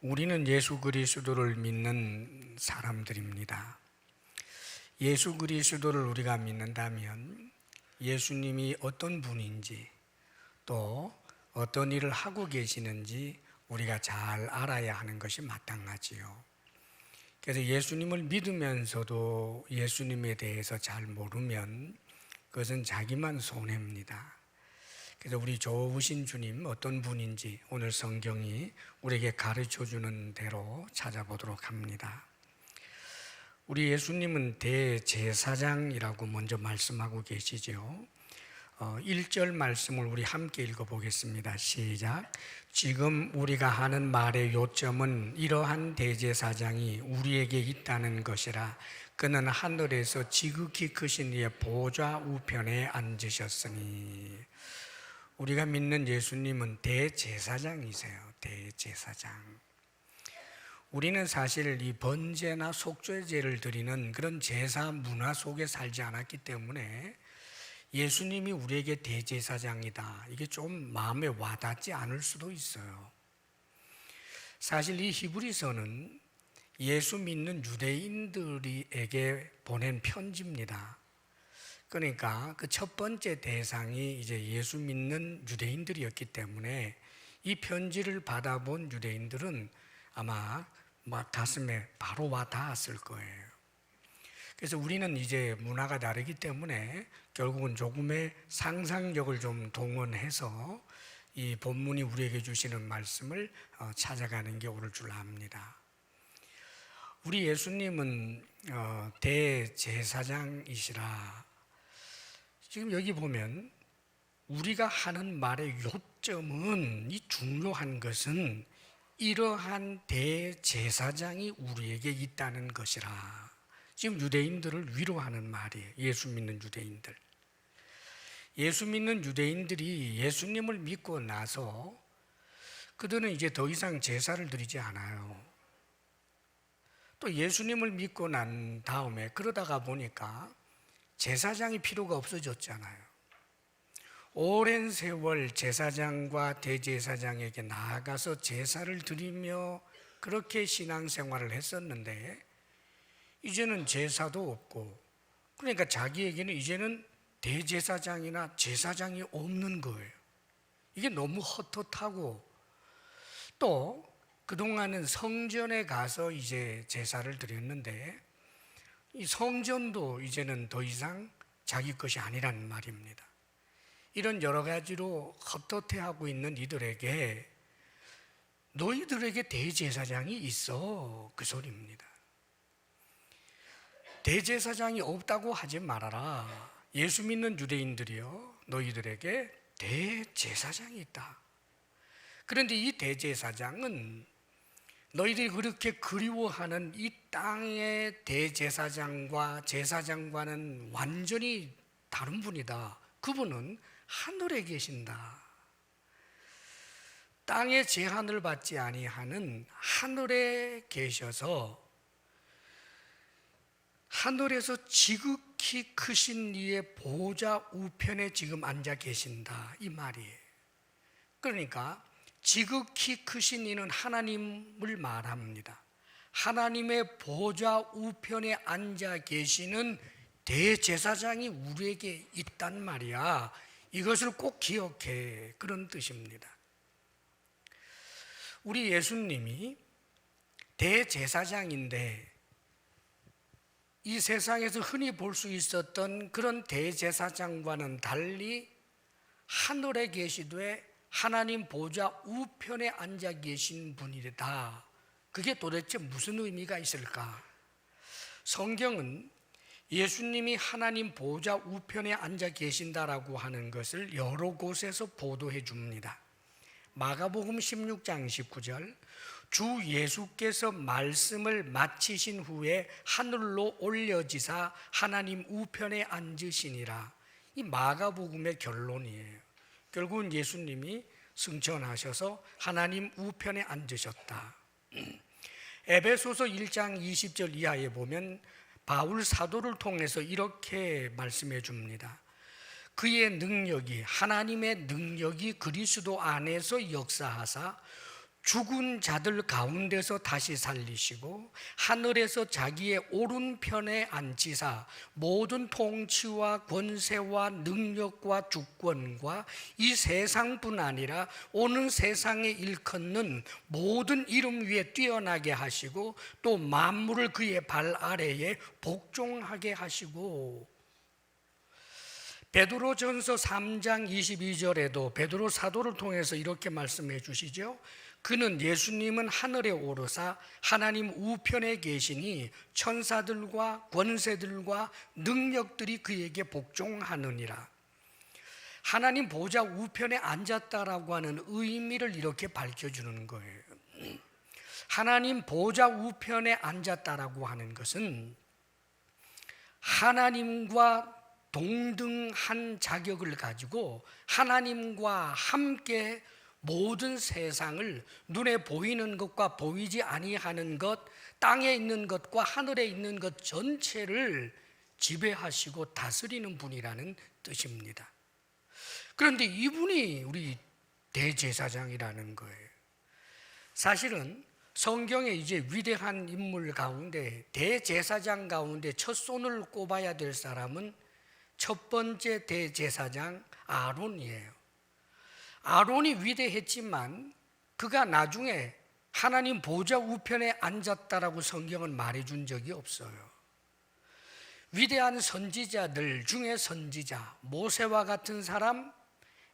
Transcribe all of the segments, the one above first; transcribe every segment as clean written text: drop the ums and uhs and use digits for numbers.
우리는 예수 그리스도를 믿는 사람들입니다. 예수 그리스도를 우리가 믿는다면 예수님이 어떤 분인지 또 어떤 일을 하고 계시는지 우리가 잘 알아야 하는 것이 마땅하지요. 그래서 예수님을 믿으면서도 예수님에 대해서 잘 모르면 그것은 자기만 손해입니다. 그래서 우리 좋으신 주님 어떤 분인지 오늘 성경이 우리에게 가르쳐 주는 대로 찾아보도록 합니다. 우리 예수님은 대제사장이라고 먼저 말씀하고 계시죠. 1절 말씀을 우리 함께 읽어보겠습니다. 시작. 지금 우리가 하는 말의 요점은 이러한 대제사장이 우리에게 있다는 것이라. 그는 하늘에서 지극히 크신 이의 보좌 우편에 앉으셨으니. 우리가 믿는 예수님은 대제사장이세요. 대제사장. 우리는 사실 이 번제나 속죄제를 드리는 그런 제사 문화 속에 살지 않았기 때문에 예수님이 우리에게 대제사장이다, 이게 좀 마음에 와닿지 않을 수도 있어요. 사실 이 히브리서는 예수 믿는 유대인들에게 보낸 편지입니다. 그러니까 그 첫 번째 대상이 이제 예수 믿는 유대인들이었기 때문에 이 편지를 받아본 유대인들은 아마 막 가슴에 바로 와 닿았을 거예요. 그래서 우리는 이제 문화가 다르기 때문에 결국은 조금의 상상력을 좀 동원해서 이 본문이 우리에게 주시는 말씀을 찾아가는 게 옳을 줄 압니다. 우리 예수님은 대제사장이시라. 지금 여기 보면 우리가 하는 말의 요점은, 이 중요한 것은 이러한 대제사장이 우리에게 있다는 것이라. 지금 유대인들을 위로하는 말이에요. 예수 믿는 유대인들. 예수 믿는 유대인들이 예수님을 믿고 나서 그들은 이제 더 이상 제사를 드리지 않아요. 또 예수님을 믿고 난 다음에 그러다가 보니까 제사장이 필요가 없어졌잖아요. 오랜 세월 제사장과 대제사장에게 나아가서 제사를 드리며 그렇게 신앙생활을 했었는데 이제는 제사도 없고, 그러니까 자기에게는 이제는 대제사장이나 제사장이 없는 거예요. 이게 너무 헛헛하고, 또 그동안은 성전에 가서 이제 제사를 드렸는데 이 성전도 이제는 더 이상 자기 것이 아니라는 말입니다. 이런 여러 가지로 헛헛해하고 있는 이들에게 너희들에게 대제사장이 있어, 그 소리입니다. 대제사장이 없다고 하지 말아라. 예수 믿는 유대인들이요, 너희들에게 대제사장이 있다. 그런데 이 대제사장은 너희들이 그렇게 그리워하는 이 땅의 대제사장과 제사장과는 완전히 다른 분이다. 그분은 하늘에 계신다. 땅의 제한을 받지 아니하는 하늘에 계셔서 하늘에서 지극히 크신 이의 보좌 우편에 지금 앉아 계신다, 이 말이에요. 그러니까 지극히 크신 이는 하나님을 말합니다. 하나님의 보좌 우편에 앉아 계시는 대제사장이 우리에게 있단 말이야. 이것을 꼭 기억해, 그런 뜻입니다. 우리 예수님이 대제사장인데 이 세상에서 흔히 볼 수 있었던 그런 대제사장과는 달리 하늘에 계시되 하나님 보좌 우편에 앉아 계신 분이다. 그게 도대체 무슨 의미가 있을까? 성경은 예수님이 하나님 보좌 우편에 앉아 계신다라고 하는 것을 여러 곳에서 보도해 줍니다. 마가복음 16장 19절, 주 예수께서 말씀을 마치신 후에 하늘로 올려지사 하나님 우편에 앉으시니라. 이 마가복음의 결론이에요. 결국은 예수님이 승천하셔서 하나님 우편에 앉으셨다. 에베소서 1장 20절 이하에 보면 바울 사도를 통해서 이렇게 말씀해 줍니다. 그의 능력이, 하나님의 능력이 그리스도 안에서 역사하사 죽은 자들 가운데서 다시 살리시고 하늘에서 자기의 오른편에 앉히사 모든 통치와 권세와 능력과 주권과 이 세상뿐 아니라 오는 세상에 일컫는 모든 이름 위에 뛰어나게 하시고 또 만물을 그의 발 아래에 복종하게 하시고. 베드로전서 3장 22절에도 베드로 사도를 통해서 이렇게 말씀해 주시죠. 그는 예수님은 하늘에 오르사 하나님 우편에 계시니 천사들과 권세들과 능력들이 그에게 복종하느니라. 하나님 보좌 우편에 앉았다라고 하는 의미를 이렇게 밝혀주는 거예요. 하나님 보좌 우편에 앉았다라고 하는 것은 하나님과 동등한 자격을 가지고 하나님과 함께 모든 세상을 눈에 보이는 것과 보이지 아니하는 것, 땅에 있는 것과 하늘에 있는 것 전체를 지배하시고 다스리는 분이라는 뜻입니다. 그런데 이분이 우리 대제사장이라는 거예요. 사실은 성경에 이제 위대한 인물 가운데 대제사장 가운데 첫 손을 꼽아야 될 사람은 첫 번째 대제사장 아론이에요. 아론이 위대했지만 그가 나중에 하나님 보좌 우편에 앉았다라고 성경은 말해준 적이 없어요. 위대한 선지자들 중에 선지자, 모세와 같은 사람,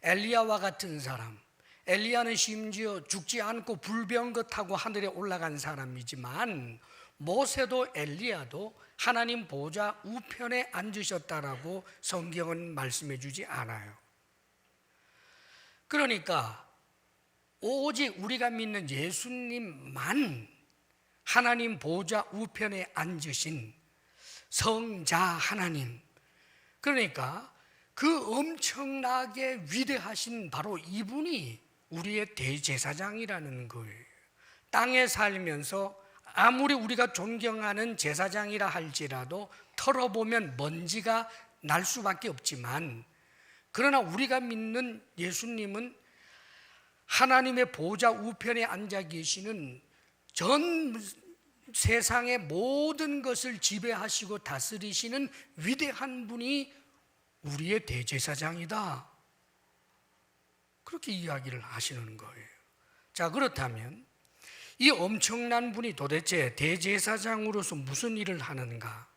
엘리야와 같은 사람, 엘리야는 심지어 죽지 않고 불병거 타고 하늘에 올라간 사람이지만 모세도 엘리야도 하나님 보좌 우편에 앉으셨다라고 성경은 말씀해 주지 않아요. 그러니까 오직 우리가 믿는 예수님만 하나님 보좌 우편에 앉으신 성자 하나님, 그러니까 그 엄청나게 위대하신 바로 이분이 우리의 대제사장이라는 거예요. 땅에 살면서 아무리 우리가 존경하는 제사장이라 할지라도 털어보면 먼지가 날 수밖에 없지만, 그러나 우리가 믿는 예수님은 하나님의 보좌 우편에 앉아 계시는 전 세상의 모든 것을 지배하시고 다스리시는 위대한 분이 우리의 대제사장이다, 그렇게 이야기를 하시는 거예요. 자, 그렇다면 이 엄청난 분이 도대체 대제사장으로서 무슨 일을 하는가?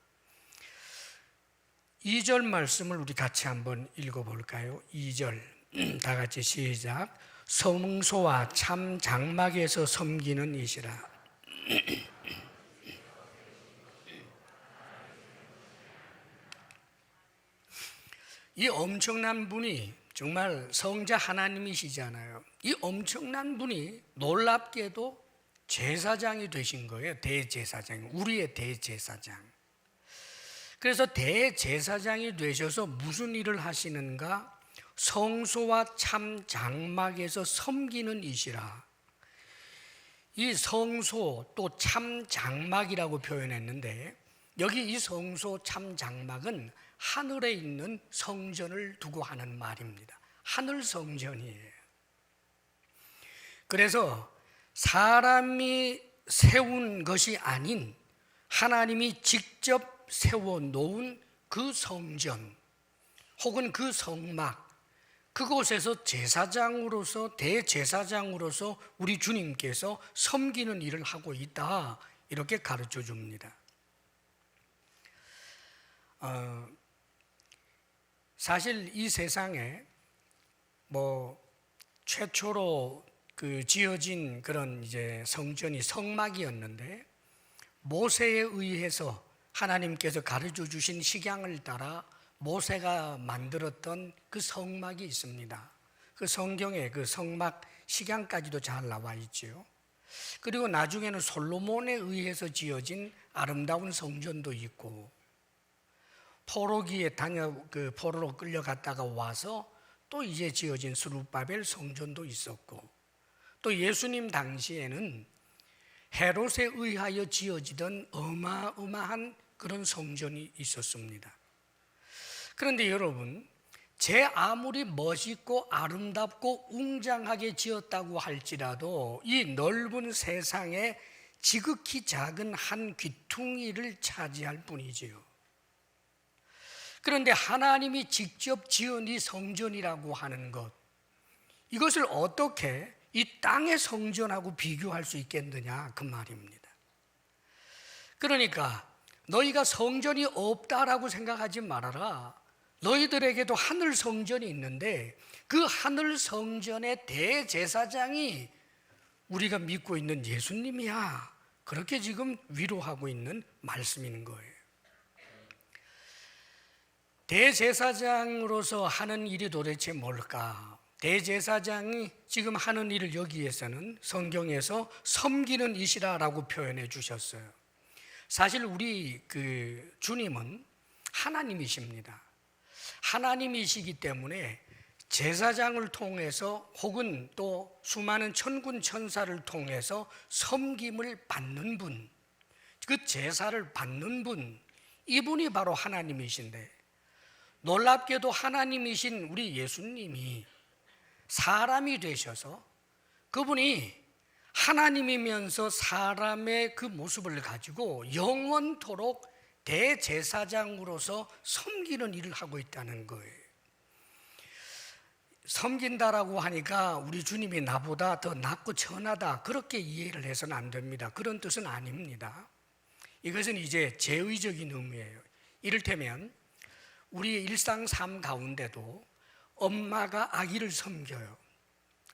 2절 말씀을 우리 같이 한번 읽어볼까요? 2절 다 같이 시작. 성소와 참 장막에서 섬기는 이시라. 이 엄청난 분이 정말 성자 하나님이시잖아요. 이 엄청난 분이 놀랍게도 제사장이 되신 거예요. 대제사장, 우리의 대제사장. 그래서 대제사장이 되셔서 무슨 일을 하시는가? 성소와 참 장막에서 섬기는 이시라. 이 성소 또 참 장막이라고 표현했는데, 여기 이 성소 참 장막은 하늘에 있는 성전을 두고 하는 말입니다. 하늘 성전이에요. 그래서 사람이 세운 것이 아닌 하나님이 직접 세워놓은 그 성전 혹은 그 성막, 그곳에서 제사장으로서, 대제사장으로서 우리 주님께서 섬기는 일을 하고 있다, 이렇게 가르쳐 줍니다. 사실 이 세상에 최초로 지어진 그런 이제 성전이 성막이었는데, 모세에 의해서 하나님께서 가르쳐 주신 식양을 따라 모세가 만들었던 그 성막이 있습니다. 그 성경에 그 성막 식양까지도 잘 나와 있죠. 그리고 나중에는 솔로몬에 의해서 지어진 아름다운 성전도 있고, 포로기에 포로로 끌려갔다가 와서 또 이제 지어진 스룹바벨 성전도 있었고, 또 예수님 당시에는 헤롯에 의하여 지어지던 어마어마한 그런 성전이 있었습니다. 그런데 여러분, 제 아무리 멋있고 아름답고 웅장하게 지었다고 할지라도 이 넓은 세상에 지극히 작은 한 귀퉁이를 차지할 뿐이지요. 그런데 하나님이 직접 지은 이 성전이라고 하는 것, 이것을 어떻게 이 땅의 성전하고 비교할 수 있겠느냐 그 말입니다. 그러니까 너희가 성전이 없다라고 생각하지 말아라. 너희들에게도 하늘 성전이 있는데 그 하늘 성전의 대제사장이 우리가 믿고 있는 예수님이야. 그렇게 지금 위로하고 있는 말씀인 거예요. 대제사장으로서 하는 일이 도대체 뭘까? 대제사장이 지금 하는 일을 여기에서는 성경에서 섬기는 이시라라고 표현해 주셨어요. 사실 우리 주님은 하나님이십니다. 하나님이시기 때문에 제사장을 통해서 혹은 또 수많은 천군 천사를 통해서 섬김을 받는 분, 그 제사를 받는 분, 이분이 바로 하나님이신데, 놀랍게도 하나님이신 우리 예수님이 사람이 되셔서 그분이 하나님이면서 사람의 그 모습을 가지고 영원토록 대제사장으로서 섬기는 일을 하고 있다는 거예요. 섬긴다라고 하니까 우리 주님이 나보다 더 낫고 천하다 그렇게 이해를 해서는 안 됩니다. 그런 뜻은 아닙니다. 이것은 이제 제의적인 의미예요. 이를테면 우리의 일상 삶 가운데도 엄마가 아기를 섬겨요.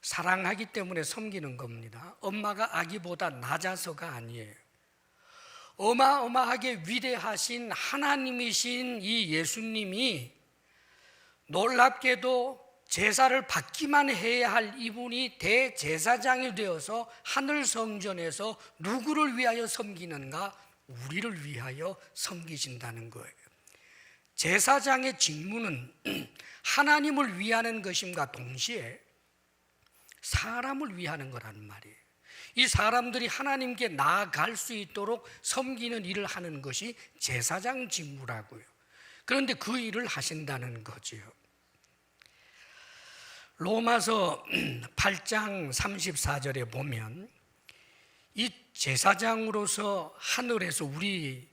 사랑하기 때문에 섬기는 겁니다. 엄마가 아기보다 낮아서가 아니에요. 어마어마하게 위대하신 하나님이신 이 예수님이 놀랍게도 제사를 받기만 해야 할 이분이 대제사장이 되어서 하늘 성전에서 누구를 위하여 섬기는가? 우리를 위하여 섬기신다는 거예요. 제사장의 직무는 하나님을 위하는 것임과 동시에 사람을 위하는 거라는 말이에요. 이 사람들이 하나님께 나아갈 수 있도록 섬기는 일을 하는 것이 제사장 직무라고요. 그런데 그 일을 하신다는 거지요. 로마서 8장 34절에 보면 이 제사장으로서 하늘에서 우리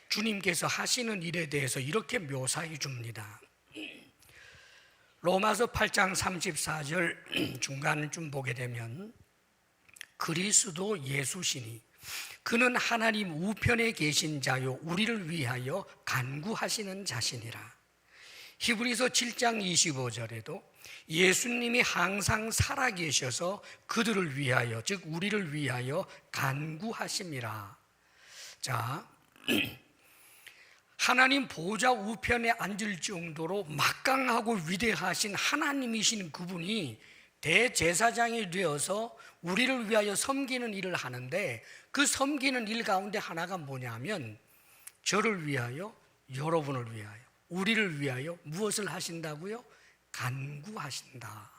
주님께서 하시는 일에 대해서 이렇게 묘사해 줍니다. 로마서 8장 34절 중간을 좀 보게 되면 그리스도 예수시니 그는 하나님 우편에 계신 자요 우리를 위하여 간구하시는 자시니라. 히브리서 7장 25절에도 예수님이 항상 살아계셔서 그들을 위하여 즉 우리를 위하여 간구하심이라. 자, 하나님 보좌 우편에 앉을 정도로 막강하고 위대하신 하나님이신 그분이 대제사장이 되어서 우리를 위하여 섬기는 일을 하는데 그 섬기는 일 가운데 하나가 뭐냐면 저를 위하여, 여러분을 위하여, 우리를 위하여 무엇을 하신다고요? 간구하신다.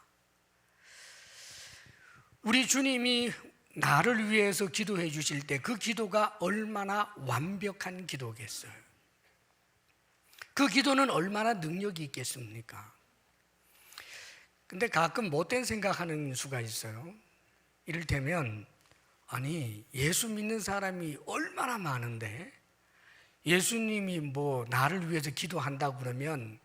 우리 주님이 나를 위해서 기도해 주실 때 그 기도가 얼마나 완벽한 기도겠어요. 그 기도는 얼마나 능력이 있겠습니까? 근데 가끔 못된 생각하는 수가 있어요. 이를테면 아니 예수 믿는 사람이 얼마나 많은데 예수님이 뭐 나를 위해서 기도한다고 그러면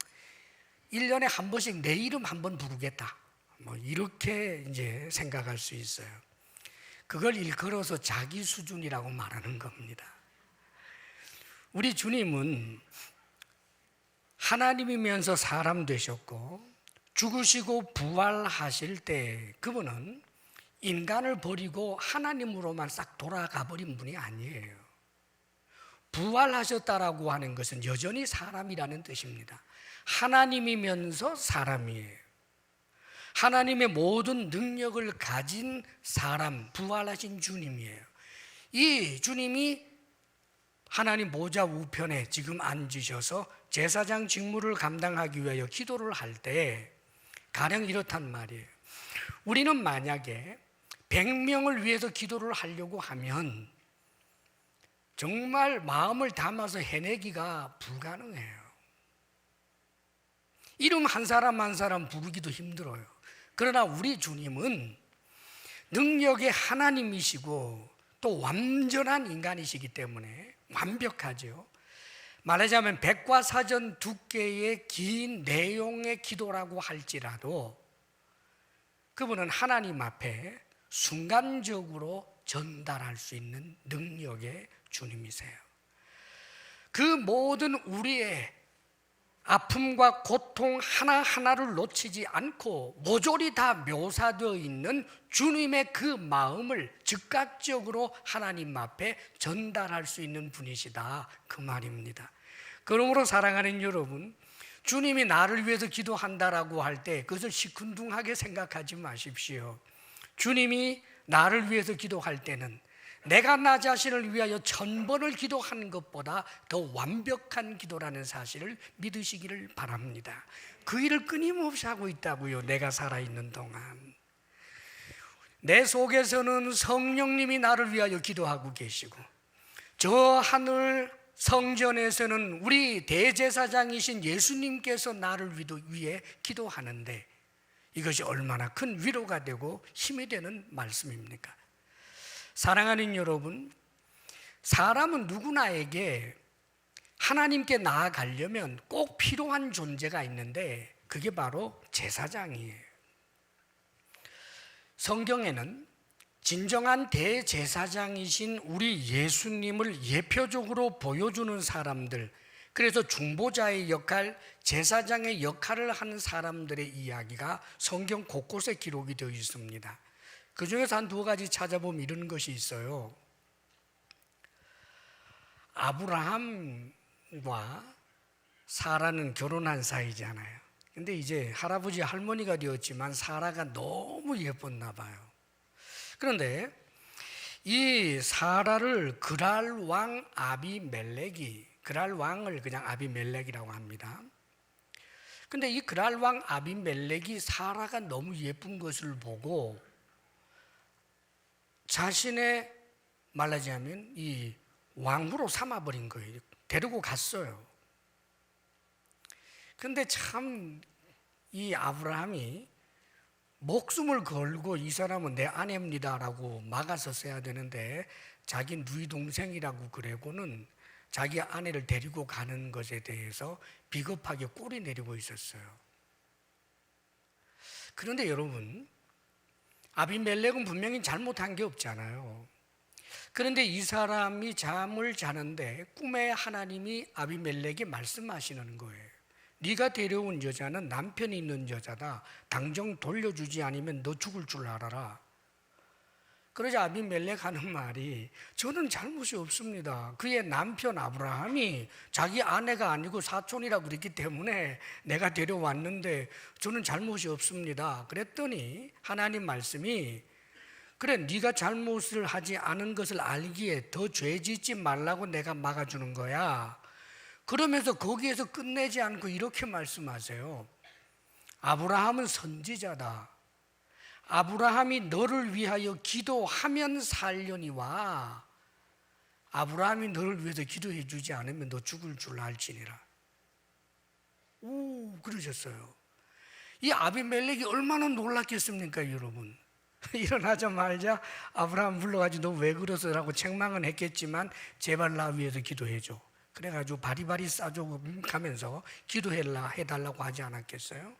1년에 한 번씩 내 이름 한 번 부르겠다 뭐 이렇게 이제 생각할 수 있어요. 그걸 일컬어서 자기 수준이라고 말하는 겁니다. 우리 주님은 하나님이면서 사람 되셨고 죽으시고 부활하실 때 그분은 인간을 버리고 하나님으로만 싹 돌아가 버린 분이 아니에요. 부활하셨다라고 하는 것은 여전히 사람이라는 뜻입니다. 하나님이면서 사람이에요. 하나님의 모든 능력을 가진 사람, 부활하신 주님이에요. 이 주님이 하나님 보좌 우편에 지금 앉으셔서 제사장 직무를 감당하기 위하여 기도를 할 때 가령 이렇단 말이에요. 우리는 만약에 100명을 위해서 기도를 하려고 하면 정말 마음을 담아서 해내기가 불가능해요. 이름 한 사람 한 사람 부르기도 힘들어요. 그러나 우리 주님은 능력의 하나님이시고 또 완전한 인간이시기 때문에 완벽하죠. 말하자면 백과사전 두께의 긴 내용의 기도라고 할지라도 그분은 하나님 앞에 순간적으로 전달할 수 있는 능력의 주님이세요. 그 모든 우리의 아픔과 고통 하나하나를 놓치지 않고 모조리 다 묘사되어 있는 주님의 그 마음을 즉각적으로 하나님 앞에 전달할 수 있는 분이시다, 그 말입니다. 그러므로 사랑하는 여러분, 주님이 나를 위해서 기도한다라고 할 때 그것을 시큰둥하게 생각하지 마십시오. 주님이 나를 위해서 기도할 때는 내가 나 자신을 위하여 1000번을 기도하는 것보다 더 완벽한 기도라는 사실을 믿으시기를 바랍니다. 그 일을 끊임없이 하고 있다고요. 내가 살아있는 동안 내 속에서는 성령님이 나를 위하여 기도하고 계시고, 저 하늘 성전에서는 우리 대제사장이신 예수님께서 나를 위해 기도하는데, 이것이 얼마나 큰 위로가 되고 힘이 되는 말씀입니까? 사랑하는 여러분, 사람은 누구나에게 하나님께 나아가려면 꼭 필요한 존재가 있는데 그게 바로 제사장이에요. 성경에는 진정한 대제사장이신 우리 예수님을 예표적으로 보여주는 사람들, 그래서 중보자의 역할, 제사장의 역할을 하는 사람들의 이야기가 성경 곳곳에 기록이 되어 있습니다. 그 중에서 한 2가지 찾아보면 이런 것이 있어요. 아브라함과 사라는 결혼한 사이잖아요. 근데 이제 할아버지 할머니가 되었지만 사라가 너무 예뻤나 봐요. 그런데 이 사라를 그랄 왕 아비멜렉이, 그랄 왕을 그냥 아비멜렉이라고 합니다. 근데 이 그랄 왕 아비멜렉이 사라가 너무 예쁜 것을 보고 자신의, 말하자면 이 왕후로 삼아버린 거예요. 데리고 갔어요. 근데 참 이 아브라함이 목숨을 걸고 이 사람은 내 아내입니다라고 막아섰어야 되는데 자기 누이 동생이라고 그러고는 자기 아내를 데리고 가는 것에 대해서 비겁하게 꼬리 내리고 있었어요. 그런데 여러분, 아비멜렉은 분명히 잘못한 게 없잖아요. 그런데 이 사람이 잠을 자는데 꿈에 하나님이 아비멜렉에게 말씀하시는 거예요. 네가 데려온 여자는 남편이 있는 여자다. 당장 돌려주지 않으면 너 죽을 줄 알아라. 그러자 아비멜렉 하는 말이, 저는 잘못이 없습니다. 그의 남편 아브라함이 자기 아내가 아니고 사촌이라고 그랬기 때문에 내가 데려왔는데 저는 잘못이 없습니다. 그랬더니 하나님 말씀이, 그래, 네가 잘못을 하지 않은 것을 알기에 더 죄 짓지 말라고 내가 막아주는 거야. 그러면서 거기에서 끝내지 않고 이렇게 말씀하세요. 아브라함은 선지자다. 아브라함이 너를 위하여 기도하면 살려니와 아브라함이 너를 위해서 기도해 주지 않으면 너 죽을 줄 알지니라. 오, 그러셨어요. 이 아비멜렉이 얼마나 놀랐겠습니까, 여러분? 일어나자마자 아브라함 불러가지고 너 왜 그러서라고 책망은 했겠지만 제발 나 위해서 기도해 줘. 그래가지고 바리바리 싸줘 가면서 해달라고 하지 않았겠어요?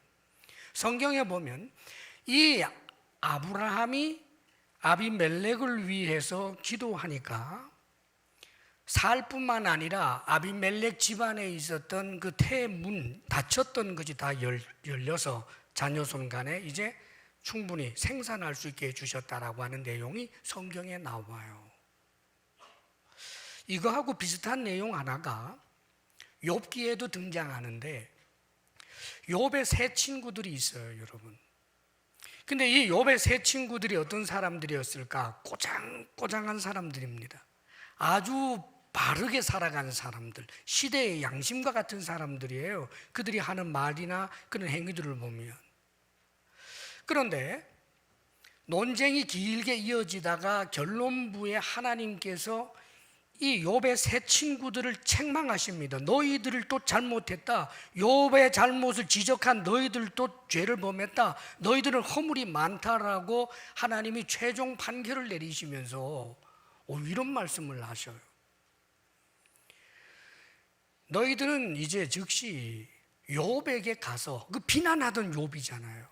성경에 보면 이 아브라함이 아비멜렉을 위해서 기도하니까 살 뿐만 아니라 아비멜렉 집안에 있었던 그 태문, 닫혔던 것이 다 열려서 자녀손 간에 이제 충분히 생산할 수 있게 해주셨다라고 하는 내용이 성경에 나와요. 이거하고 비슷한 내용 하나가 욥기에도 등장하는데, 욥의 세 친구들이 있어요, 여러분. 근데 이 욥의 세 친구들이 어떤 사람들이었을까? 꼬장꼬장한 사람들입니다. 아주 바르게 살아가는 사람들, 시대의 양심과 같은 사람들이에요. 그들이 하는 말이나 그런 행위들을 보면. 그런데 논쟁이 길게 이어지다가 결론부에 하나님께서 이 욥의 세 친구들을 책망하십니다. 너희들을 또 잘못했다. 욥의 잘못을 지적한 너희들도 죄를 범했다. 너희들은 허물이 많다라고 하나님이 최종 판결을 내리시면서 이런 말씀을 하셔요. 너희들은 이제 즉시 욥에게 가서, 그 비난하던 욥이잖아요.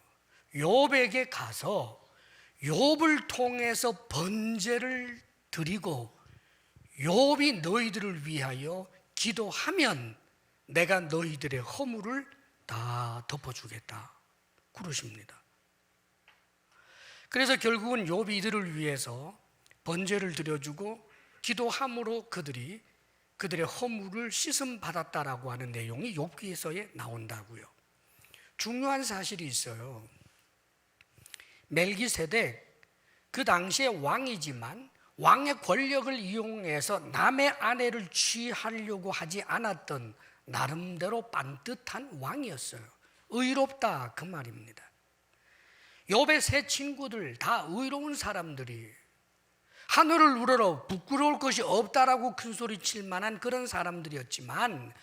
욥에게 가서 욥을 통해서 번제를 드리고 욥이 너희들을 위하여 기도하면 내가 너희들의 허물을 다 덮어주겠다 그러십니다. 그래서 결국은 욥이 이들을 위해서 번제를 드려주고 기도함으로 그들의 허물을 씻음 받았다라고 하는 내용이 욥기서에 나온다고요. 중요한 사실이 있어요. 멜기세덱, 그 당시에 왕이지만 왕의 권력을 이용해서 남의 아내를 취하려고 하지 않았던 나름대로 반듯한 왕이었어요. 의롭다 그 말입니다. 욥의 세 친구들 다 의로운 사람들이, 하늘을 우러러 부끄러울 것이 없다라고 큰소리 칠 만한 그런 사람들이었지만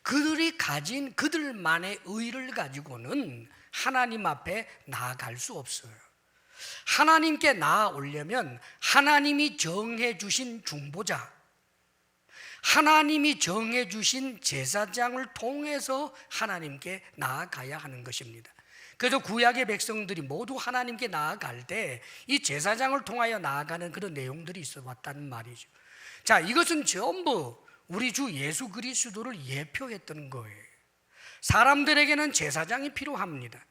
그들이 가진 그들만의 의를 가지고는 하나님 앞에 나아갈 수 없어요. 하나님께 나아오려면 하나님이 정해 주신 중보자, 하나님이 정해 주신 제사장을 통해서 하나님께 나아가야 하는 것입니다. 그래서 구약의 백성들이 모두 하나님께 나아갈 때 이 제사장을 통하여 나아가는 그런 내용들이 있어 왔다는 말이죠. 자, 이것은 전부 우리 주 예수 그리스도를 예표했던 거예요. 사람들에게는 제사장이 필요합니다.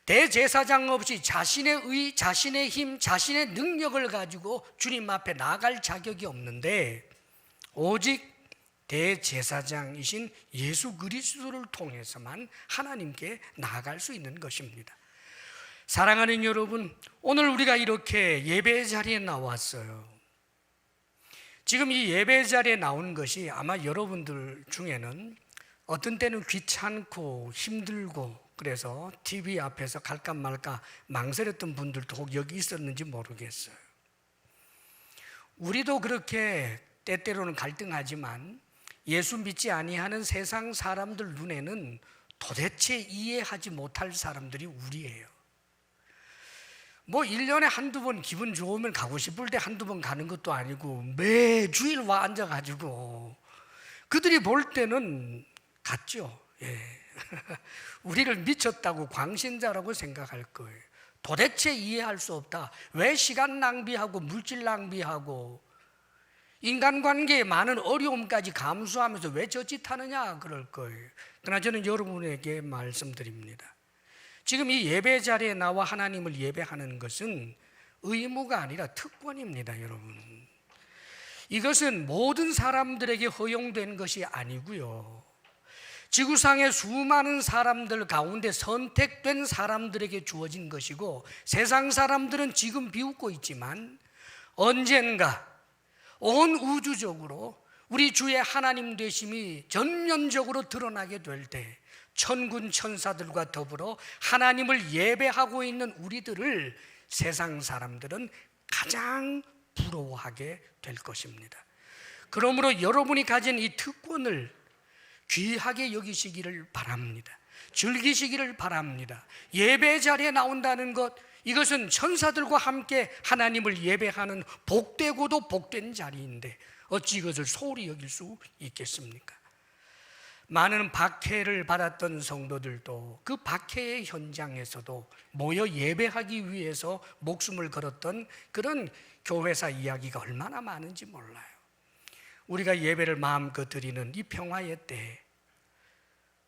대제사장 없이 자신의 의, 자신의 힘, 자신의 능력을 가지고 주님 앞에 나아갈 자격이 없는데 오직 대제사장이신 예수 그리스도를 통해서만 하나님께 나아갈 수 있는 것입니다. 사랑하는 여러분, 오늘 우리가 이렇게 예배 자리에 나왔어요. 지금 이 예배 자리에 나온 것이 아마 여러분들 중에는 어떤 때는 귀찮고 힘들고 그래서 TV 앞에서 갈까 말까 망설였던 분들도 혹 여기 있었는지 모르겠어요. 우리도 그렇게 때때로는 갈등하지만 예수 믿지 아니하는 세상 사람들 눈에는 도대체 이해하지 못할 사람들이 우리예요. 뭐 1년에 한두 번 기분 좋으면 가고 싶을 때 한두 번 가는 것도 아니고 매주일 와 앉아가지고 그들이 볼 때는 같죠. 예. 우리를 미쳤다고 광신자라고 생각할 거예요. 도대체 이해할 수 없다. 왜 시간 낭비하고 물질 낭비하고 인간관계에 많은 어려움까지 감수하면서 왜 저짓 하느냐 그럴 거예요. 그러나 저는 여러분에게 말씀드립니다. 지금 이 예배 자리에 나와 하나님을 예배하는 것은 의무가 아니라 특권입니다, 여러분. 이것은 모든 사람들에게 허용된 것이 아니고요. 지구상의 수많은 사람들 가운데 선택된 사람들에게 주어진 것이고 세상 사람들은 지금 비웃고 있지만 언젠가 온 우주적으로 우리 주의 하나님 되심이 전면적으로 드러나게 될 때 천군 천사들과 더불어 하나님을 예배하고 있는 우리들을 세상 사람들은 가장 부러워하게 될 것입니다. 그러므로 여러분이 가진 이 특권을 귀하게 여기시기를 바랍니다. 즐기시기를 바랍니다. 예배 자리에 나온다는 것, 이것은 천사들과 함께 하나님을 예배하는 복되고도 복된 자리인데 어찌 이것을 소홀히 여길 수 있겠습니까? 많은 박해를 받았던 성도들도 그 박해의 현장에서도 모여 예배하기 위해서 목숨을 걸었던 그런 교회사 이야기가 얼마나 많은지 몰라요. 우리가 예배를 마음껏 드리는 이 평화의 때에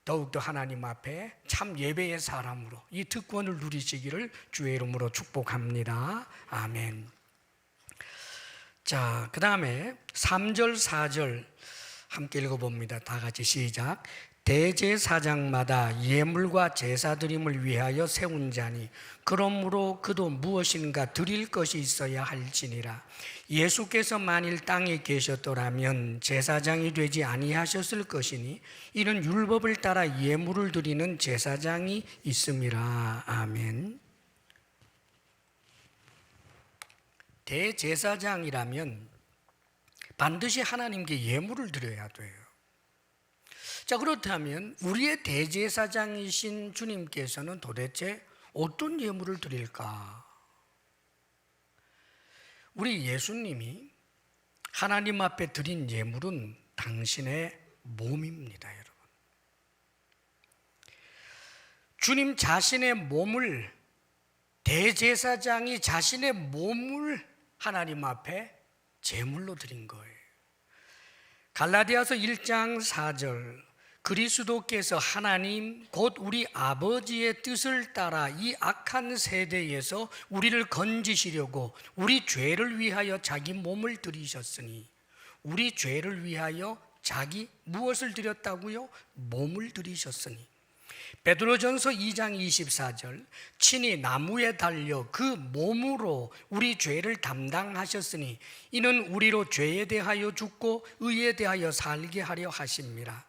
더욱더 하나님 앞에 참 예배의 사람으로 이 특권을 누리시기를 주의 이름으로 축복합니다. 아멘. 자, 그 다음에 3절 4절 함께 읽어봅니다. 다 같이 시작. 대제사장마다 예물과 제사드림을 위하여 세운 자니 그러므로 그도 무엇인가 드릴 것이 있어야 할지니라. 예수께서 만일 땅에 계셨더라면 제사장이 되지 아니하셨을 것이니 이는 율법을 따라 예물을 드리는 제사장이 있음이라. 아멘. 대제사장이라면 반드시 하나님께 예물을 드려야 돼요. 자, 그렇다면 우리의 대제사장이신 주님께서는 도대체 어떤 예물을 드릴까? 우리 예수님이 하나님 앞에 드린 예물은 당신의 몸입니다, 여러분. 주님 자신의 몸을, 대제사장이 자신의 몸을 하나님 앞에 제물로 드린 거예요. 갈라디아서 1장 4절, 그리스도께서 하나님 곧 우리 아버지의 뜻을 따라 이 악한 세대에서 우리를 건지시려고 우리 죄를 위하여 자기 몸을 드리셨으니, 우리 죄를 위하여 자기 무엇을 드렸다고요? 몸을 드리셨으니. 베드로전서 2장 24절, 친히 나무에 달려 그 몸으로 우리 죄를 담당하셨으니 이는 우리로 죄에 대하여 죽고 의에 대하여 살게 하려 하심이라.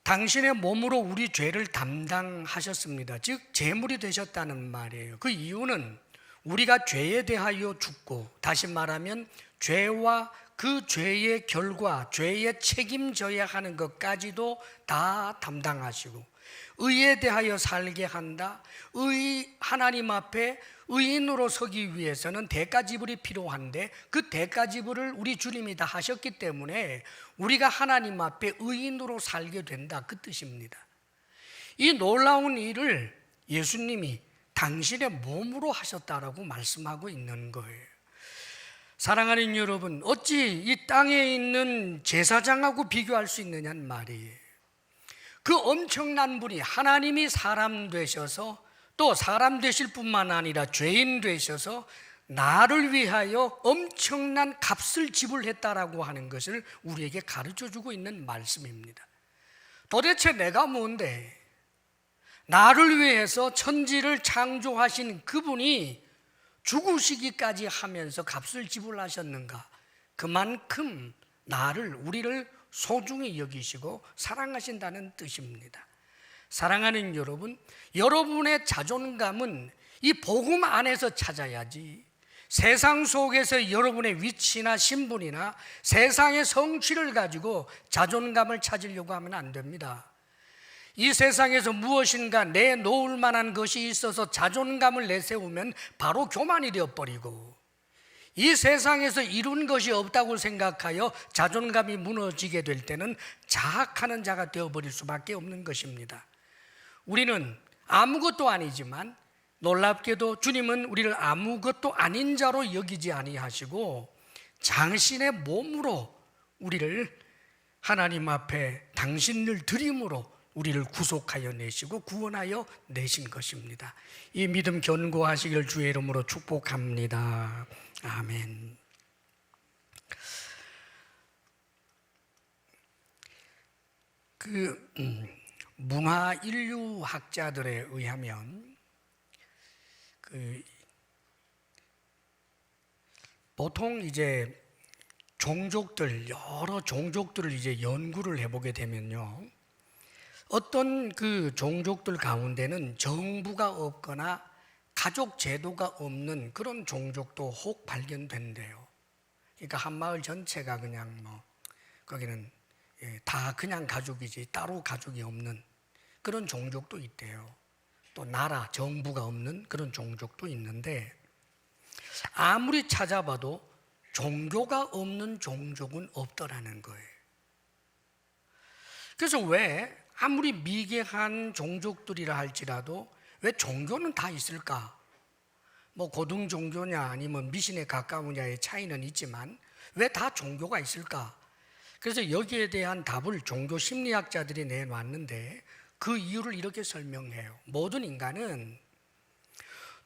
당신의 몸으로 우리 죄를 담당하셨습니다. 즉 제물이 되셨다는 말이에요. 그 이유는 우리가 죄에 대하여 죽고, 다시 말하면 죄와 그 죄의 결과, 죄에 책임져야 하는 것까지도 다 담당하시고, 의에 대하여 살게 한다. 하나님 앞에 의인으로 서기 위해서는 대가지불이 필요한데 그 대가지불을 우리 주님이 다 하셨기 때문에 우리가 하나님 앞에 의인으로 살게 된다, 그 뜻입니다. 이 놀라운 일을 예수님이 당신의 몸으로 하셨다라고 말씀하고 있는 거예요. 사랑하는 여러분, 어찌 이 땅에 있는 제사장하고 비교할 수 있느냐는 말이에요. 그 엄청난 분이 하나님이 사람 되셔서, 또 사람 되실 뿐만 아니라 죄인 되셔서 나를 위하여 엄청난 값을 지불했다라고 하는 것을 우리에게 가르쳐주고 있는 말씀입니다. 도대체 내가 뭔데 나를 위해서 천지를 창조하신 그분이 죽으시기까지 하면서 값을 지불하셨는가? 그만큼 우리를 소중히 여기시고 사랑하신다는 뜻입니다. 사랑하는 여러분, 여러분의 자존감은 이 복음 안에서 찾아야지, 세상 속에서 여러분의 위치나 신분이나 세상의 성취를 가지고 자존감을 찾으려고 하면 안 됩니다. 이 세상에서 무엇인가 내놓을 만한 것이 있어서 자존감을 내세우면 바로 교만이 되어버리고, 이 세상에서 이룬 것이 없다고 생각하여 자존감이 무너지게 될 때는 자학하는 자가 되어버릴 수밖에 없는 것입니다. 우리는 아무것도 아니지만 놀랍게도 주님은 우리를 아무것도 아닌 자로 여기지 아니하시고 당신의 몸으로 우리를 하나님 앞에 당신을 드림으로 우리를 구속하여 내시고 구원하여 내신 것입니다. 이 믿음 견고하시길 주의 이름으로 축복합니다. 아멘. 문화 인류학자들에 의하면 보통 이제 여러 종족들을 이제 연구를 해보게 되면요, 어떤 그 종족들 가운데는 정부가 없거나 가족 제도가 없는 그런 종족도 혹 발견된대요. 그러니까 한 마을 전체가 그냥 거기는 다 그냥 가족이지 따로 가족이 없는 그런 종족도 있대요. 또 정부가 없는 그런 종족도 있는데, 아무리 찾아봐도 종교가 없는 종족은 없더라는 거예요. 그래서 왜 아무리 미개한 종족들이라 할지라도 왜 종교는 다 있을까? 고등 종교냐 아니면 미신에 가까우냐의 차이는 있지만 왜 다 종교가 있을까? 그래서 여기에 대한 답을 종교 심리학자들이 내놨는데 그 이유를 이렇게 설명해요. 모든 인간은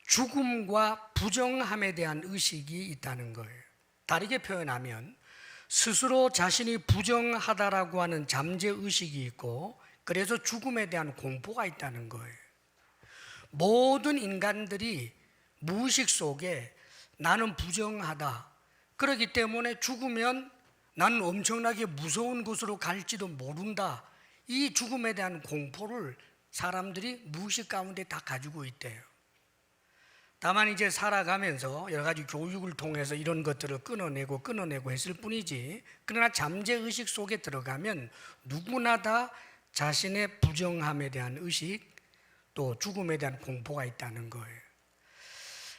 죽음과 부정함에 대한 의식이 있다는 거예요. 다르게 표현하면 스스로 자신이 부정하다라고 하는 잠재의식이 있고, 그래서 죽음에 대한 공포가 있다는 거예요. 모든 인간들이 무의식 속에 나는 부정하다, 그렇기 때문에 죽으면 나는 엄청나게 무서운 곳으로 갈지도 모른다, 이 죽음에 대한 공포를 사람들이 무의식 가운데 다 가지고 있대요. 다만 이제 살아가면서 여러 가지 교육을 통해서 이런 것들을 끊어내고 했을 뿐이지, 그러나 잠재의식 속에 들어가면 누구나 다 자신의 부정함에 대한 의식, 또 죽음에 대한 공포가 있다는 거예요.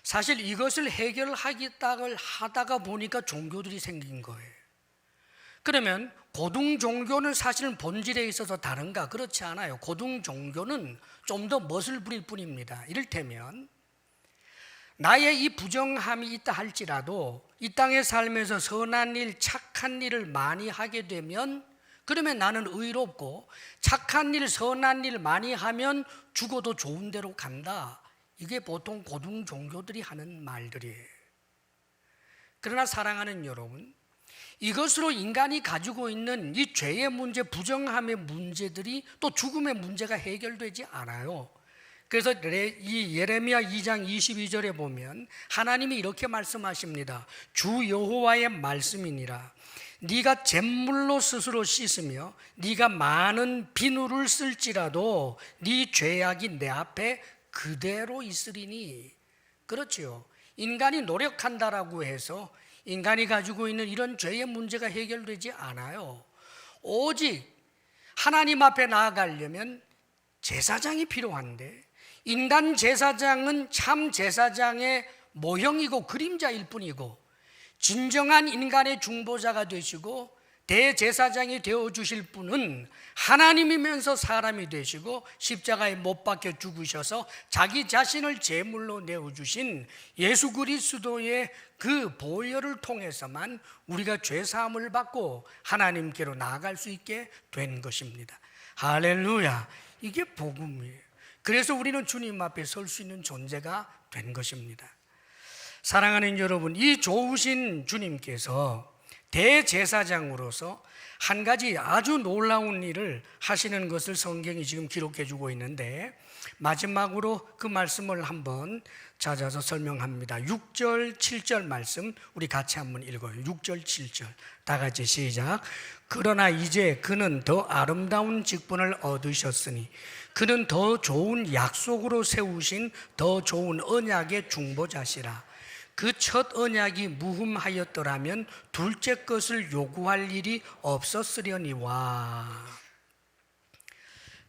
사실 이것을 하다가 보니까 종교들이 생긴 거예요. 그러면 고등 종교는 사실은 본질에 있어서 다른가? 그렇지 않아요. 고등 종교는 좀 더 멋을 부릴 뿐입니다. 이를테면 나의 이 부정함이 있다 할지라도 이 땅에 살면서 선한 일, 착한 일을 많이 하게 되면, 그러면 나는 의롭고, 착한 일, 선한 일 많이 하면 죽어도 좋은 데로 간다. 이게 보통 고등 종교들이 하는 말들이에요. 그러나 사랑하는 여러분, 이것으로 인간이 가지고 있는 이 죄의 문제, 부정함의 문제들이 또 죽음의 문제가 해결되지 않아요. 그래서 이 예레미야 2장 22절에 보면 하나님이 이렇게 말씀하십니다. 주 여호와의 말씀이니라. 네가 잿물로 스스로 씻으며 네가 많은 비누를 쓸지라도 네 죄악이 내 앞에 그대로 있으리니. 그렇지요. 인간이 노력한다라고 해서 인간이 가지고 있는 이런 죄의 문제가 해결되지 않아요. 오직 하나님 앞에 나아가려면 제사장이 필요한데, 인간 제사장은 참 제사장의 모형이고 그림자일 뿐이고, 진정한 인간의 중보자가 되시고 대제사장이 되어주실 분은 하나님이면서 사람이 되시고 십자가에 못 박혀 죽으셔서 자기 자신을 제물로 내어주신 예수 그리스도의 그 보혈을 통해서만 우리가 죄사함을 받고 하나님께로 나아갈 수 있게 된 것입니다. 할렐루야. 이게 복음이에요. 그래서 우리는 주님 앞에 설 수 있는 존재가 된 것입니다. 사랑하는 여러분, 이 좋으신 주님께서 대제사장으로서 한 가지 아주 놀라운 일을 하시는 것을 성경이 지금 기록해 주고 있는데, 마지막으로 그 말씀을 한번 찾아서 설명합니다. 6절 7절 말씀 우리 같이 한번 읽어요. 6절 7절 다 같이 시작. 그러나 이제 그는 더 아름다운 직분을 얻으셨으니 그는 더 좋은 약속으로 세우신 더 좋은 언약의 중보자시라. 그 첫 언약이 무흠하였더라면 둘째 것을 요구할 일이 없었으려니와.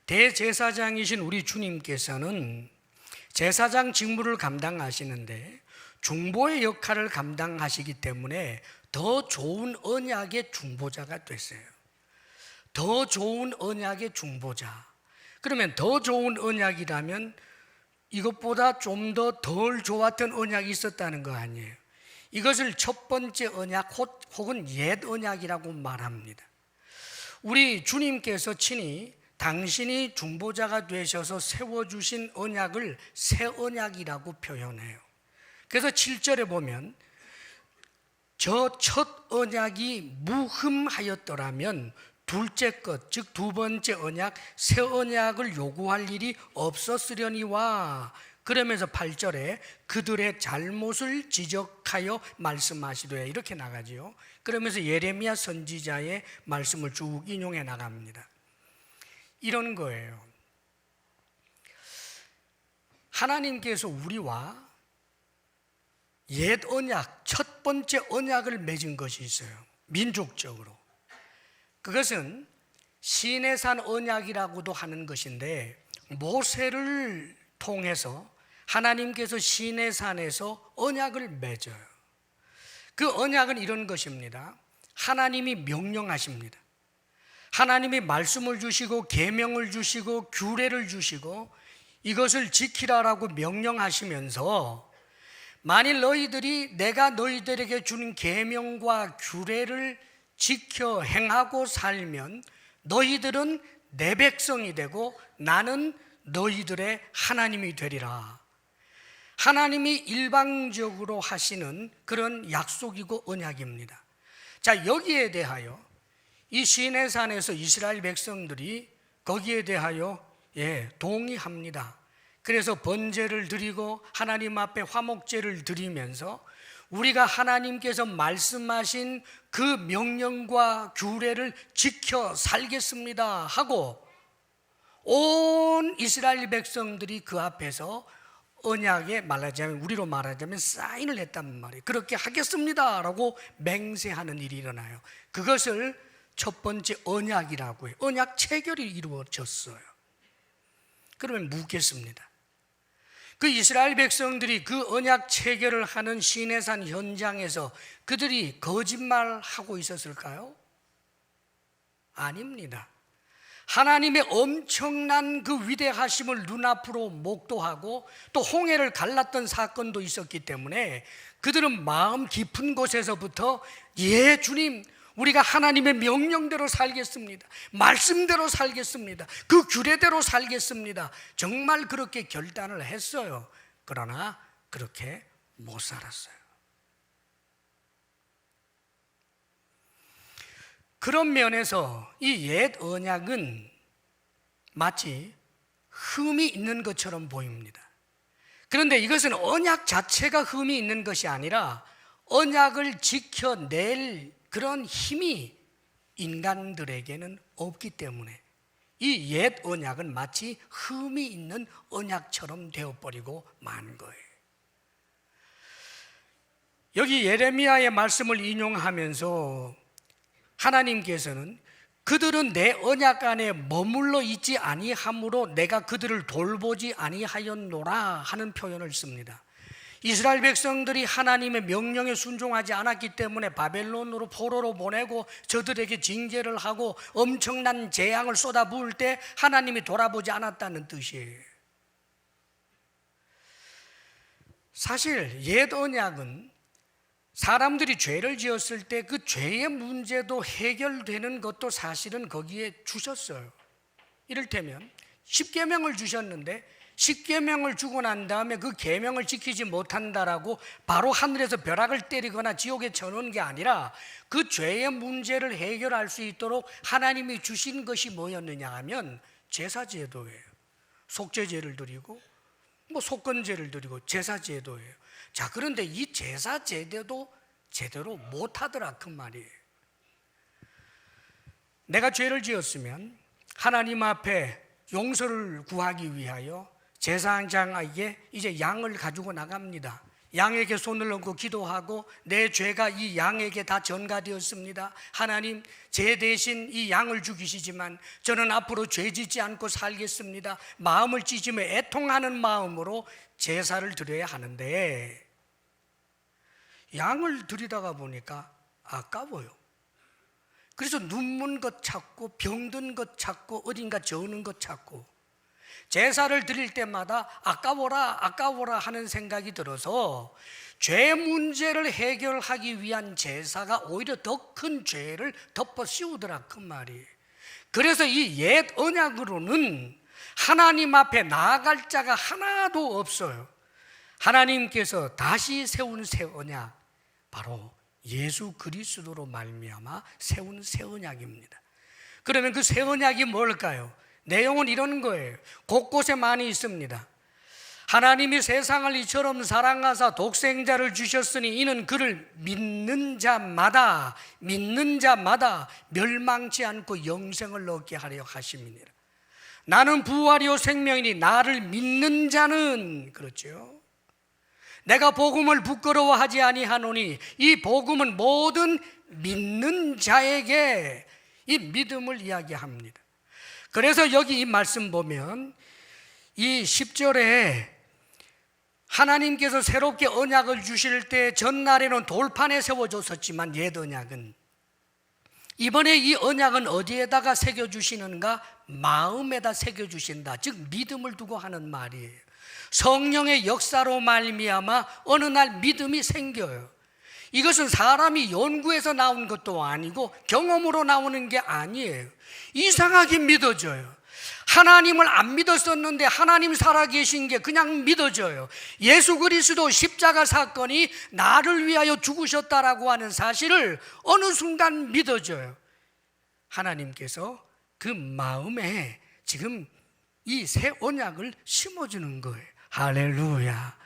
대제사장이신 우리 주님께서는 제사장 직무를 감당하시는데 중보의 역할을 감당하시기 때문에 더 좋은 언약의 중보자가 됐어요. 더 좋은 언약의 중보자. 그러면 더 좋은 언약이라면 이것보다 좀 더 덜 좋았던 언약이 있었다는 거 아니에요. 이것을 첫 번째 언약 혹은 옛 언약이라고 말합니다. 우리 주님께서 친히 당신이 중보자가 되셔서 세워주신 언약을 새 언약이라고 표현해요. 그래서 7절에 보면 저 첫 언약이 무흠하였더라면 둘째 것, 즉 두 번째 언약, 새 언약을 요구할 일이 없었으려니와. 그러면서 8절에 그들의 잘못을 지적하여 말씀하시되 이렇게 나가지요. 그러면서 예레미야 선지자의 말씀을 쭉 인용해 나갑니다. 이런 거예요. 하나님께서 우리와 옛 언약, 첫 번째 언약을 맺은 것이 있어요. 민족적으로. 그것은 시내산 언약이라고도 하는 것인데, 모세를 통해서 하나님께서 시내산에서 언약을 맺어요. 그 언약은 이런 것입니다. 하나님이 명령하십니다. 하나님이 말씀을 주시고 계명을 주시고 규례를 주시고 이것을 지키라라고 명령하시면서, 만일 너희들이 내가 너희들에게 준 계명과 규례를 지켜 행하고 살면 너희들은 내 백성이 되고 나는 너희들의 하나님이 되리라. 하나님이 일방적으로 하시는 그런 약속이고 언약입니다. 자, 여기에 대하여 이 시내산에서 이스라엘 백성들이 거기에 대하여 동의합니다. 그래서 번제를 드리고 하나님 앞에 화목제를 드리면서 우리가 하나님께서 말씀하신 그 명령과 규례를 지켜 살겠습니다 하고 온 이스라엘 백성들이 그 앞에서 언약에 말하자면, 우리로 말하자면 사인을 했단 말이에요. 그렇게 하겠습니다라고 맹세하는 일이 일어나요. 그것을 첫 번째 언약이라고 해요. 언약 체결이 이루어졌어요. 그러면 묻겠습니다. 그 이스라엘 백성들이 그 언약 체결을 하는 시내산 현장에서 그들이 거짓말하고 있었을까요? 아닙니다. 하나님의 엄청난 그 위대하심을 눈앞으로 목도하고 또 홍해를 갈랐던 사건도 있었기 때문에 그들은 마음 깊은 곳에서부터 예 주님, 우리가 하나님의 명령대로 살겠습니다. 말씀대로 살겠습니다. 그 규례대로 살겠습니다. 정말 그렇게 결단을 했어요. 그러나 그렇게 못 살았어요. 그런 면에서 이 옛 언약은 마치 흠이 있는 것처럼 보입니다. 그런데 이것은 언약 자체가 흠이 있는 것이 아니라 언약을 지켜낼 그런 힘이 인간들에게는 없기 때문에 이 옛 언약은 마치 흠이 있는 언약처럼 되어버리고 만 거예요. 여기 예레미야의 말씀을 인용하면서 하나님께서는 그들은 내 언약 안에 머물러 있지 아니하므로 내가 그들을 돌보지 아니하였노라 하는 표현을 씁니다. 이스라엘 백성들이 하나님의 명령에 순종하지 않았기 때문에 바벨론으로 포로로 보내고 저들에게 징계를 하고 엄청난 재앙을 쏟아부을 때 하나님이 돌아보지 않았다는 뜻이에요. 사실 옛 언약은 사람들이 죄를 지었을 때 그 죄의 문제도 해결되는 것도 사실은 거기에 주셨어요. 이를테면 10계명을 주셨는데 10계명을 주고 난 다음에 그 계명을 지키지 못한다라고 바로 하늘에서 벼락을 때리거나 지옥에 쳐놓은 게 아니라 그 죄의 문제를 해결할 수 있도록 하나님이 주신 것이 뭐였느냐 하면 제사제도예요. 속죄제를 드리고 속건제를 드리고 제사제도예요. 자, 그런데 이 제사제도도 제대로 못하더라 그 말이에요. 내가 죄를 지었으면 하나님 앞에 용서를 구하기 위하여 제사장에게 이제 양을 가지고 나갑니다. 양에게 손을 얹고 기도하고 내 죄가 이 양에게 다 전가되었습니다. 하나님, 제 대신 이 양을 죽이시지만 저는 앞으로 죄 짓지 않고 살겠습니다. 마음을 찢으며 애통하는 마음으로 제사를 드려야 하는데 양을 드리다가 보니까 아까워요. 그래서 눈먼 것 찾고 병든 것 찾고 어딘가 저는 것 찾고 제사를 드릴 때마다 아까워라 하는 생각이 들어서 죄 문제를 해결하기 위한 제사가 오히려 더 큰 죄를 덮어 씌우더라 그 말이에요. 그래서 이 옛 언약으로는 하나님 앞에 나아갈 자가 하나도 없어요. 하나님께서 다시 세운 새 언약, 바로 예수 그리스도로 말미암아 세운 새 언약입니다. 그러면 그 새 언약이 뭘까요? 내용은 이런 거예요. 곳곳에 많이 있습니다. 하나님이 세상을 이처럼 사랑하사 독생자를 주셨으니 이는 그를 믿는 자마다 멸망치 않고 영생을 얻게 하려 하심이니라. 나는 부활이요 생명이니 나를 믿는 자는, 그렇죠, 내가 복음을 부끄러워하지 아니하노니 이 복음은 모든 믿는 자에게 이 믿음을 이야기합니다. 그래서 여기 이 말씀 보면 이 10절에 하나님께서 새롭게 언약을 주실 때 전날에는 돌판에 세워줬었지만 옛 언약은, 이번에 이 언약은 어디에다가 새겨주시는가? 마음에다 새겨주신다. 즉 믿음을 두고 하는 말이에요. 성령의 역사로 말미암아 어느 날 믿음이 생겨요. 이것은 사람이 연구해서 나온 것도 아니고 경험으로 나오는 게 아니에요. 이상하게 믿어져요. 하나님을 안 믿었었는데 하나님 살아계신 게 그냥 믿어져요. 예수 그리스도 십자가 사건이 나를 위하여 죽으셨다라고 하는 사실을 어느 순간 믿어져요. 하나님께서 그 마음에 지금 이 새 언약을 심어주는 거예요. 할렐루야.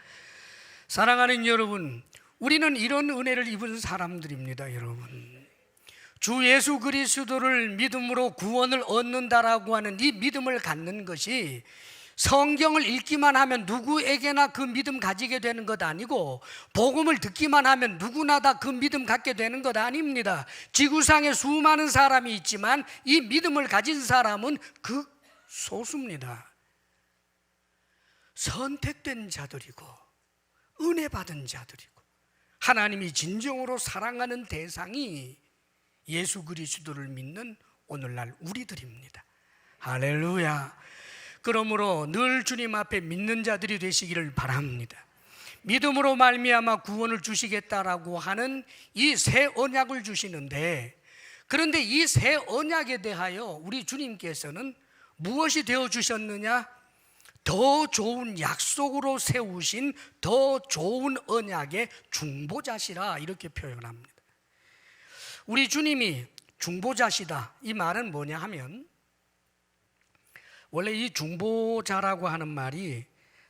사랑하는 여러분, 우리는 이런 은혜를 입은 사람들입니다. 여러분, 주 예수 그리스도를 믿음으로 구원을 얻는다라고 하는 이 믿음을 갖는 것이 성경을 읽기만 하면 누구에게나 그 믿음 가지게 되는 것 아니고, 복음을 듣기만 하면 누구나 다 그 믿음 갖게 되는 것 아닙니다. 지구상에 수많은 사람이 있지만 이 믿음을 가진 사람은 극소수입니다. 선택된 자들이고 은혜 받은 자들이고 하나님이 진정으로 사랑하는 대상이 예수 그리스도를 믿는 오늘날 우리들입니다. 할렐루야. 그러므로 늘 주님 앞에 믿는 자들이 되시기를 바랍니다. 믿음으로 말미암아 구원을 주시겠다라고 하는 이 새 언약을 주시는데, 그런데 이 새 언약에 대하여 우리 주님께서는 무엇이 되어 주셨느냐? 더 좋은 약속으로 세우신 더 좋은 언약의 중보자시라, 이렇게 표현합니다. 우리 주님이 중보자시다, 이 말은 뭐냐 하면, 원래 이 중보자라고 하는 말이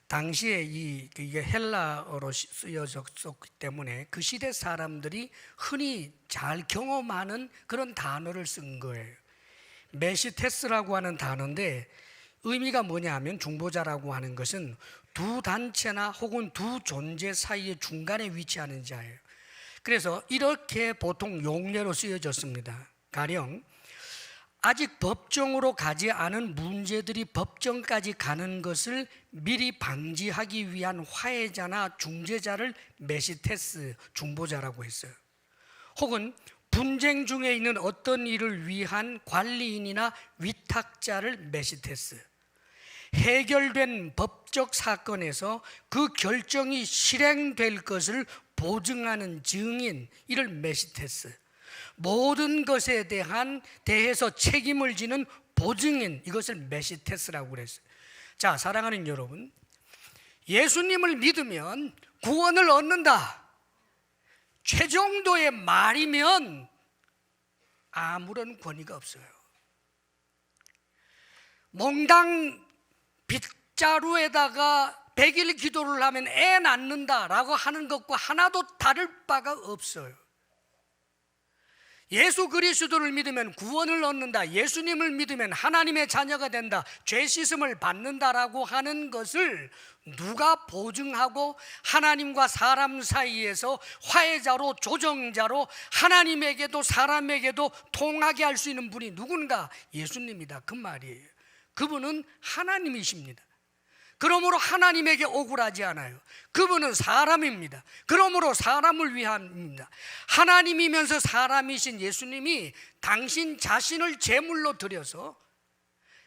당시에 이게 헬라어로 쓰여졌기 때문에 그 시대 사람들이 흔히 잘 경험하는 그런 단어를 쓴 거예요. 메시테스라고 하는 단어인데, 의미가 뭐냐 하면 중보자라고 하는 것은 두 단체나 혹은 두 존재 사이의 중간에 위치하는 자예요. 그래서 이렇게 보통 용례로 쓰여졌습니다. 가령 아직 법정으로 가지 않은 문제들이 법정까지 가는 것을 미리 방지하기 위한 화해자나 중재자를 메시테스, 중보자라고 했어요. 혹은 분쟁 중에 있는 어떤 일을 위한 관리인이나 위탁자를 메시테스, 해결된 법적 사건에서 그 결정이 실행될 것을 보증하는 증인, 이를 메시테스, 모든 것에 대해서 책임을 지는 보증인, 이것을 메시테스라고 그랬어요. 자, 사랑하는 여러분, 예수님을 믿으면 구원을 얻는다, 최정도의 말이면 아무런 권위가 없어요. 몽당 빗자루에다가 100일 기도를 하면 애 낳는다라고 하는 것과 하나도 다를 바가 없어요. 예수 그리스도를 믿으면 구원을 얻는다, 예수님을 믿으면 하나님의 자녀가 된다, 죄 씻음을 받는다라고 하는 것을 누가 보증하고 하나님과 사람 사이에서 화해자로, 조정자로 하나님에게도 사람에게도 통하게 할 수 있는 분이 누군가? 예수님이다, 그 말이에요. 그분은 하나님이십니다. 그러므로 하나님에게 억울하지 않아요. 그분은 사람입니다. 그러므로 사람을 위함입니다. 하나님이면서 사람이신 예수님이 당신 자신을 제물로 드려서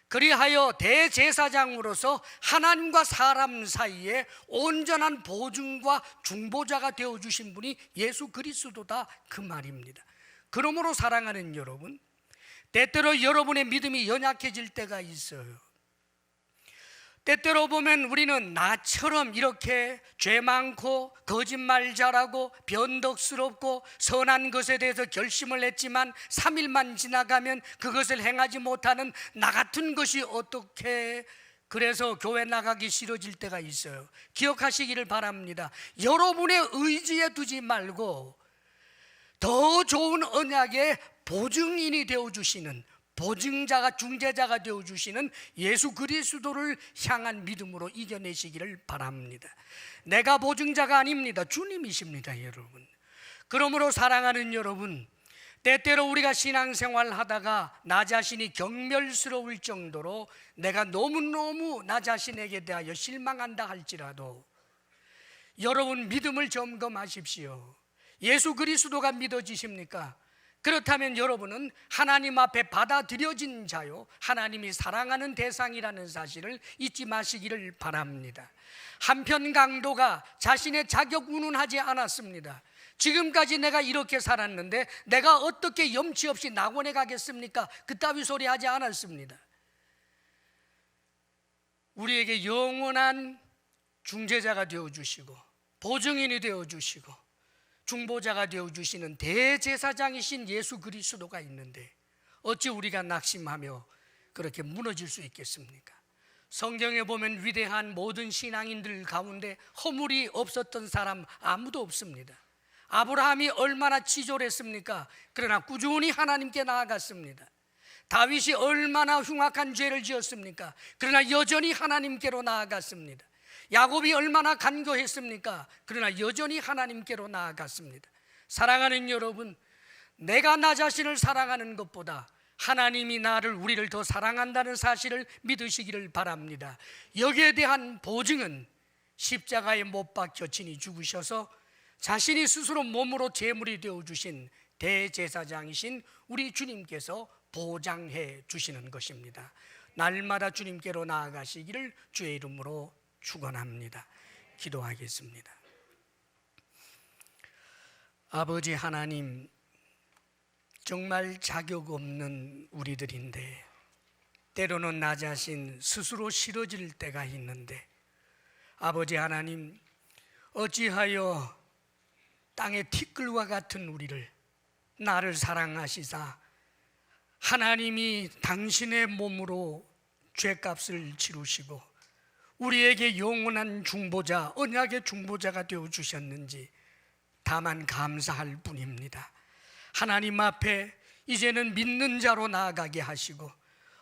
그리하여 대제사장으로서 하나님과 사람 사이에 온전한 보증과 중보자가 되어주신 분이 예수 그리스도다, 그 말입니다. 그러므로 사랑하는 여러분, 때때로 여러분의 믿음이 연약해질 때가 있어요. 때때로 보면 우리는 나처럼 이렇게 죄 많고 거짓말 잘하고 변덕스럽고 선한 것에 대해서 결심을 했지만 3일만 지나가면 그것을 행하지 못하는 나 같은 것이 어떻게, 그래서 교회 나가기 싫어질 때가 있어요. 기억하시기를 바랍니다. 여러분의 의지에 두지 말고 더 좋은 언약의 보증인이 되어주시는, 보증자가, 중재자가 되어주시는 예수 그리스도를 향한 믿음으로 이겨내시기를 바랍니다. 내가 보증자가 아닙니다. 주님이십니다, 여러분. 그러므로 사랑하는 여러분, 때때로 우리가 신앙생활 하다가 나 자신이 경멸스러울 정도로 내가 너무너무 나 자신에게 대하여 실망한다 할지라도 여러분 믿음을 점검하십시오. 예수 그리스도가 믿어지십니까? 그렇다면 여러분은 하나님 앞에 받아들여진 자요, 하나님이 사랑하는 대상이라는 사실을 잊지 마시기를 바랍니다. 한편 강도가 자신의 자격 운운하지 않았습니다. 지금까지 내가 이렇게 살았는데 내가 어떻게 염치 없이 낙원에 가겠습니까? 그따위 소리 하지 않았습니다. 우리에게 영원한 중재자가 되어주시고 보증인이 되어주시고 중보자가 되어주시는 대제사장이신 예수 그리스도가 있는데 어찌 우리가 낙심하며 그렇게 무너질 수 있겠습니까? 성경에 보면 위대한 모든 신앙인들 가운데 허물이 없었던 사람 아무도 없습니다. 아브라함이 얼마나 치졸했습니까? 그러나 꾸준히 하나님께 나아갔습니다. 다윗이 얼마나 흉악한 죄를 지었습니까? 그러나 여전히 하나님께로 나아갔습니다. 야곱이 얼마나 간교했습니까? 그러나 여전히 하나님께로 나아갔습니다. 사랑하는 여러분, 내가 나 자신을 사랑하는 것보다 하나님이 우리를 더 사랑한다는 사실을 믿으시기를 바랍니다. 여기에 대한 보증은 십자가에 못 박혀 친히 죽으셔서 자신이 스스로 몸으로 제물이 되어주신 대제사장이신 우리 주님께서 보장해 주시는 것입니다. 날마다 주님께로 나아가시기를 주의 이름으로 축원합니다. 기도하겠습니다. 아버지 하나님, 정말 자격 없는 우리들인데 때로는 나 자신 스스로 싫어질 때가 있는데, 아버지 하나님, 어찌하여 땅의 티끌과 같은 우리를 나를 사랑하시사 하나님이 당신의 몸으로 죄값을 치르시고 우리에게 영원한 중보자, 언약의 중보자가 되어주셨는지 다만 감사할 뿐입니다. 하나님 앞에 이제는 믿는 자로 나아가게 하시고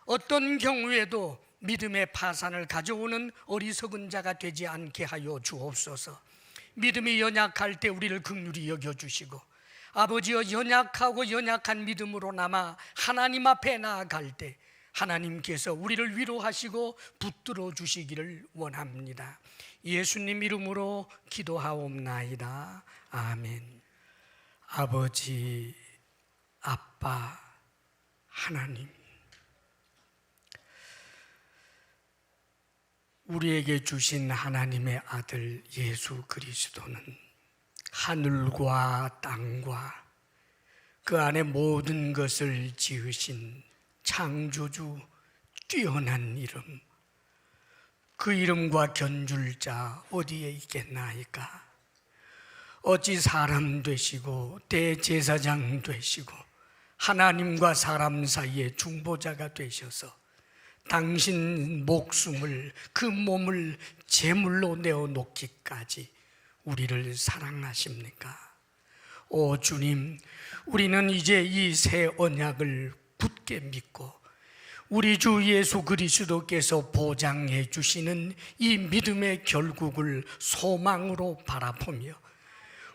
어떤 경우에도 믿음의 파산을 가져오는 어리석은 자가 되지 않게 하여 주옵소서. 믿음이 연약할 때 우리를 긍휼히 여겨주시고 아버지여, 연약하고 연약한 믿음으로 남아 하나님 앞에 나아갈 때 하나님께서 우리를 위로하시고 붙들어 주시기를 원합니다. 예수님 이름으로 기도하옵나이다. 아멘. 아버지, 아빠, 하나님, 우리에게 주신 하나님의 아들 예수 그리스도는 하늘과 땅과 그 안에 모든 것을 지으신 창조주, 뛰어난 이름, 그 이름과 견줄 자 어디에 있겠나이까? 어찌 사람 되시고 대제사장 되시고 하나님과 사람 사이의 중보자가 되셔서 당신 목숨을, 그 몸을 제물로 내어놓기까지 우리를 사랑하십니까? 오 주님, 우리는 이제 이 새 언약을 굳게 믿고 우리 주 예수 그리스도께서 보장해 주시는 이 믿음의 결국을 소망으로 바라보며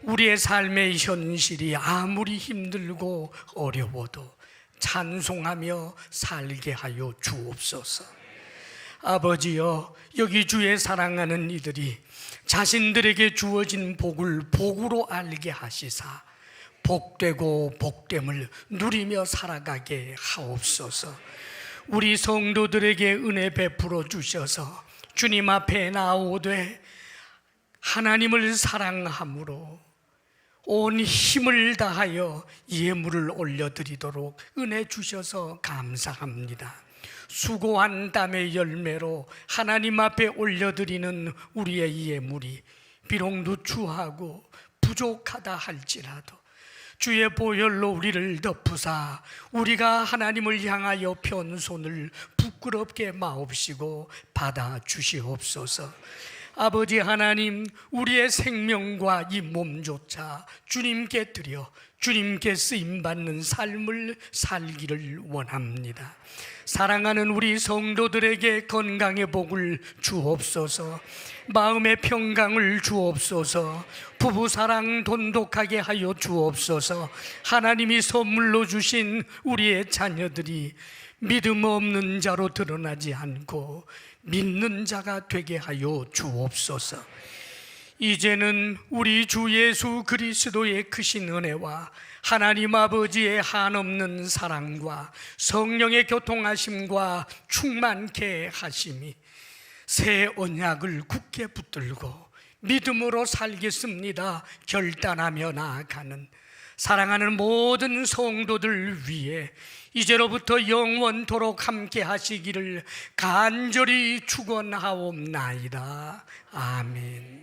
우리의 삶의 현실이 아무리 힘들고 어려워도 찬송하며 살게 하여 주옵소서. 아버지여, 여기 주의 사랑하는 이들이 자신들에게 주어진 복을 복으로 알게 하시사 복되고 복됨을 누리며 살아가게 하옵소서. 우리 성도들에게 은혜 베풀어 주셔서 주님 앞에 나오되 하나님을 사랑함으로 온 힘을 다하여 예물을 올려드리도록 은혜 주셔서 감사합니다. 수고한 땀의 열매로 하나님 앞에 올려드리는 우리의 예물이 비록 누추하고 부족하다 할지라도 주의 보혈로 우리를 덮으사 우리가 하나님을 향하여 편 손을 부끄럽게 마옵시고 받아 주시옵소서. 아버지 하나님, 우리의 생명과 이 몸조차 주님께 드려 주님께 쓰임받는 삶을 살기를 원합니다. 사랑하는 우리 성도들에게 건강의 복을 주옵소서. 마음의 평강을 주옵소서. 부부사랑 돈독하게 하여 주옵소서. 하나님이 선물로 주신 우리의 자녀들이 믿음 없는 자로 드러나지 않고 믿는 자가 되게 하여 주옵소서. 이제는 우리 주 예수 그리스도의 크신 은혜와 하나님 아버지의 한없는 사랑과 성령의 교통하심과 충만케 하심이 새 언약을 굳게 붙들고 믿음으로 살겠습니다 결단하며 나아가는 사랑하는 모든 성도들 위해 이제로부터 영원토록 함께 하시기를 간절히 축원하옵나이다. 아멘.